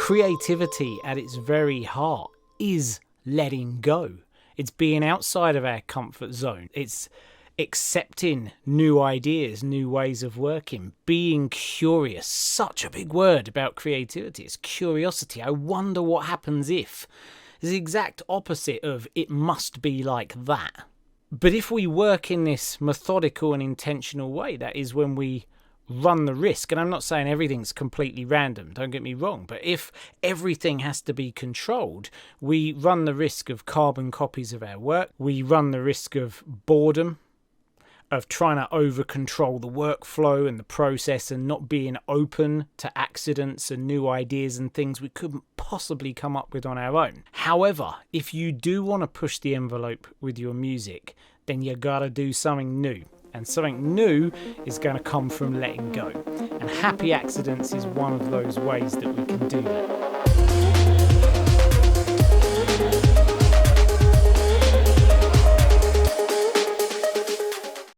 Creativity at its very heart is letting go. It's being outside of our comfort zone. It's accepting new ideas, new ways of working, being curious. Such a big word about creativity. It's curiosity. I wonder what happens if. It's the exact opposite of it must be like that. But if we work in this methodical and intentional way, that is when we run the risk, and I'm not saying everything's completely random, don't get me wrong, but if everything has to be controlled, we run the risk of carbon copies of our work, we run the risk of boredom, of trying to over-control the workflow and the process and not being open to accidents and new ideas and things we couldn't possibly come up with on our own. However, if you do want to push the envelope with your music, then you gotta do something new. And something new is going to come from letting go. And happy accidents is one of those ways that we can do that.